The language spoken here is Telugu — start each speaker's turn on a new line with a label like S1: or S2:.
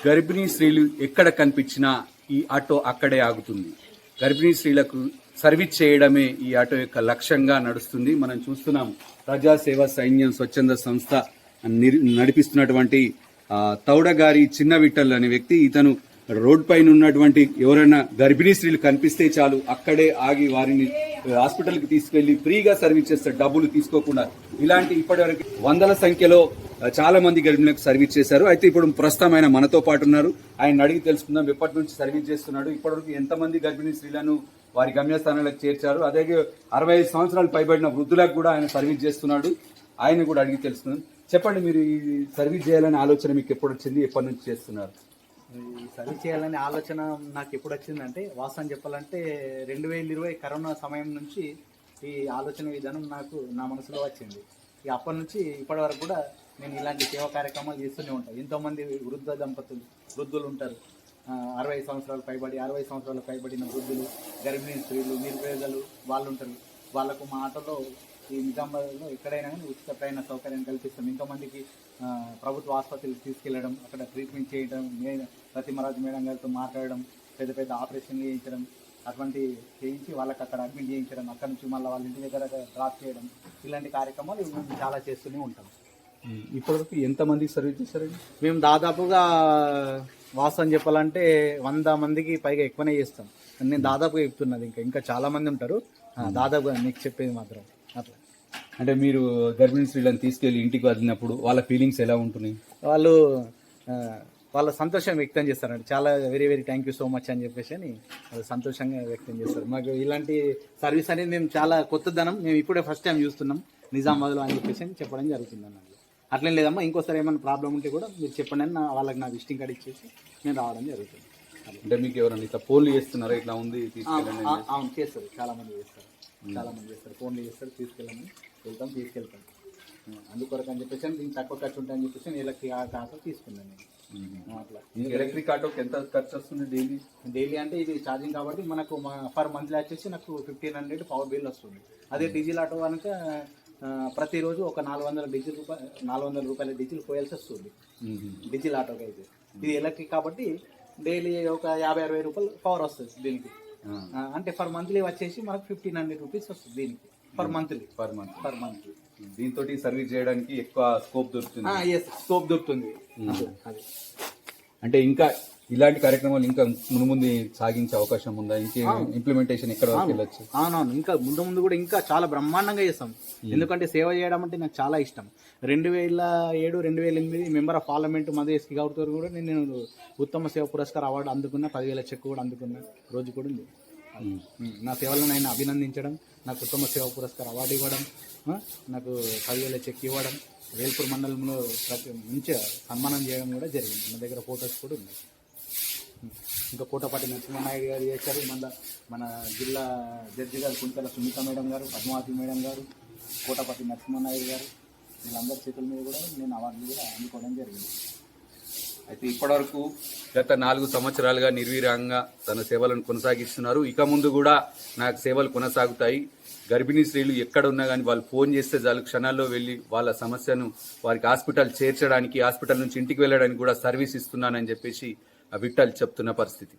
S1: గర్భిణీ స్త్రీలు ఎక్కడ కనిపించినా ఈ ఆటో అక్కడే ఆగుతుంది. గర్భిణీ స్త్రీలకు సర్వీస్ చేయడమే ఈ ఆటో యొక్క లక్ష్యంగా నడుస్తుంది. మనం చూస్తున్నాం ప్రజాసేవ సైన్యం స్వచ్ఛంద సంస్థ నడిపిస్తున్నటువంటి తౌడగారి చిన్న విఠల్ అనే వ్యక్తి. ఇతను రోడ్ పైన ఉన్నటువంటి ఎవరైనా గర్భిణీ స్త్రీలు కనిపిస్తే చాలు అక్కడే ఆగి వారిని హాస్పిటల్కి తీసుకెళ్లి ఫ్రీగా సర్వీస్ చేస్తారు, డబ్బులు తీసుకోకుండా. ఇలాంటి ఇప్పటివరకు వందల సంఖ్యలో చాలా మంది గర్భిణులకు సర్వీస్ చేశారు. అయితే ఇప్పుడు ప్రస్తుతం ఆయన మనతో పాటు ఉన్నారు. ఆయన అడిగి తెలుసుకుందాం ఎప్పటి నుంచి సర్వీస్ చేస్తున్నాడు, ఇప్పటివరకు ఎంతమంది గర్భిణీ స్త్రీలను వారి గమ్యస్థానాలకు చేర్చారు, అదే 65 సంవత్సరాలు పైబడిన వృద్ధులకు కూడా ఆయన సర్వీస్ చేస్తున్నాడు. ఆయన కూడా అడిగి తెలుసుకుందాం. చెప్పండి, మీరు ఈ సర్వీస్ చేయాలనే ఆలోచన మీకు ఎప్పుడు వచ్చింది, ఎప్పటి నుంచి చేస్తున్నారు?
S2: ఈ సర్వీస్ చేయాలనే ఆలోచన నాకు ఎప్పుడు వచ్చిందంటే, వాస్తవం చెప్పాలంటే 2020 కరోనా సమయం నుంచి ఈ ఆలోచన విధానం నా మనసులో వచ్చింది. అప్పటి నుంచి ఇప్పటి వరకు కూడా నేను ఇలాంటి సేవా కార్యక్రమాలు చేస్తూనే ఉంటాను. ఎంతోమంది వృద్ధులు ఉంటారు, 60 సంవత్సరాలు పైబడిన వృద్ధులు, గర్భిణీ స్త్రీలు, నిరుపేదలు వాళ్ళు ఉంటారు. వాళ్ళకు మా ఆటోలో ఈ నిజామాబాద్లో ఎక్కడైనా కానీ ఉచిత ప్రయాణ సౌకర్యం కల్పిస్తాం. ఎంతోమందికి ప్రభుత్వ ఆసుపత్రికి తీసుకెళ్లడం, అక్కడ ట్రీట్మెంట్ చేయడం, ప్రతిమరాజు మేడం గారితో మాట్లాడడం, పెద్ద పెద్ద ఆపరేషన్లు చేయించడం, అటువంటి చేయించి వాళ్ళకి అక్కడ అడ్మిట్ చేయించడం, అక్కడ నుంచి మళ్ళీ వాళ్ళ ఇంటి దగ్గర డ్రాప్ చేయడం, ఇలాంటి కార్యక్రమాలు మేము చాలా చేస్తూనే ఉంటాం.
S1: ఇప్పటివరకు ఎంతమంది సర్వీస్ చేశారండి?
S2: మేము దాదాపుగా వాస్తవం చెప్పాలంటే 100 మందికి పైగా ఎక్కువనే చేస్తాం. నేను దాదాపుగా చెప్తున్నది, ఇంకా చాలా మంది ఉంటారు. దాదాపుగా మీకు చెప్పేది మాత్రం అట్లా.
S1: అంటే మీరు గర్భిణీ స్త్రీలను తీసుకెళ్లి ఇంటికి వదిలినప్పుడు వాళ్ళ ఫీలింగ్స్ ఎలా ఉంటున్నాయి?
S2: వాళ్ళు వాళ్ళ సంతోషం వ్యక్తం చేస్తారండి. చాలా very very thank you so much అని చెప్పేసి వాళ్ళు సంతోషంగా వ్యక్తం చేస్తారు. మాకు ఇలాంటి సర్వీస్ అనేది మేము చాలా కొత్తదనం, మేము ఇప్పుడే ఫస్ట్ టైం చూస్తున్నాం నిజామాబాద్లో అని చెప్పేసి చెప్పడం జరుగుతుంది అన్నది. అట్లేం లేదమ్మా, ఇంకోసారి ఏమైనా ప్రాబ్లం ఉంటే కూడా మీరు చెప్పండి అని వాళ్ళకి నా విజిటింగ్ కార్డు ఇచ్చేసి నేను రావడం జరుగుతుంది.
S1: అంటే మీకు ఎవరైనా ఇట్లా ఫోన్లు చేస్తున్నారా, ఇట్లా ఉంది
S2: అవును చేస్తారు, చాలా మంది చేస్తారు. ఫోన్లు చేస్తారు, తీసుకెళ్తాం. అందుకొరకు అని చెప్పేసి దీనికి తక్కువ ఖర్చు ఉంటాయని చెప్పేసి నేను ఎలక్ట్రిక్ ఆటో తీసుకున్నాను నేను. అట్లా
S1: ఎలక్ట్రిక్ ఆటోకి ఎంత ఖర్చు వస్తుంది
S2: డైలీ అంటే ఇది ఛార్జింగ్ కాబట్టి మనకు పర్ మంత్లీ వచ్చేసి నాకు 1500 పవర్ బిల్ వస్తుంది. అదే డీజిల్ ఆటో కనుక ప్రతిరోజు ఒక 400 రూపాయల డీజిల్ పోయాల్సి వస్తుంది డీజిల్ ఆటోకి. అయితే ఇది ఎలక్ట్రిక్ కాబట్టి డైలీ ఒక 50-60 రూపాయలు పవర్ వస్తుంది దీనికి. అంటే పర్ మంత్లీ వచ్చేసి మనకు 1500 రూపీస్ వస్తుంది దీనికి పర్ మంత్.
S1: దీంతో సర్వీస్ చేయడానికి ఎక్కువ స్కోప్ దొరుకుతుంది.
S2: అది
S1: అంటే ఇంకా ఇలాంటి కార్యక్రమాలు ఇంకా ముందు సాగించే అవకాశం ఉందా? ఇంకే ఇంప్లిమెంటేషన్ ఎక్కడ వరకు వెళ్ళొచ్చు?
S2: అవునవును, ఇంకా ముందు కూడా ఇంకా చాలా బ్రహ్మాండంగా చేస్తాం. ఎందుకంటే సేవ చేయడం అంటే నాకు చాలా ఇష్టం. 2007-2008 మెంబర్ ఆఫ్ పార్లమెంట్ మధుఎస్కి గౌడ్తో కూడా నేను ఉత్తమ సేవ పురస్కార్ అవార్డు అందుకున్నా, 10,000 చెక్ కూడా అందుకున్న రోజు కూడా ఉంది. నా సేవలను ఆయన అభినందించడం, నాకు ఉత్తమ సేవ పురస్కార్ అవార్డు ఇవ్వడం, నాకు 10,000 చెక్ ఇవ్వడం, వేల్పూర్ మండలంలో మంచిగా సన్మానం చేయడం కూడా జరిగింది. నా దగ్గర ఫొటోస్ కూడా ఉన్నాయి. ఇంకా కోటపాటి నరసింహనాయుడు గారు చేశారు, మన జిల్లా జడ్జి గారు కుంతల సునీత మేడం గారు, పద్మావతి మేడం గారు, కోటపాటి నరసింహనాయుడు గారు, వీళ్ళందరి చేతుల మీద కూడా నేను అవార్డులు కూడా అందుకోవడం జరిగింది.
S1: అయితే ఇప్పటివరకు గత 4 సంవత్సరాలుగా నిర్వీర్యంగా తన సేవలను కొనసాగిస్తున్నారు. ఇక ముందు కూడా నాకు సేవలు కొనసాగుతాయి. గర్భిణీ స్త్రీలు ఎక్కడ ఉన్నా కానీ వాళ్ళు ఫోన్ చేస్తే చాలు క్షణాల్లో వెళ్ళి వాళ్ళ సమస్యను వారికి హాస్పిటల్ చేర్చడానికి, హాస్పిటల్ నుంచి ఇంటికి వెళ్ళడానికి కూడా సర్వీస్ ఇస్తున్నానని చెప్పేసి విఠల్ చెప్తున్న పరిస్థితి.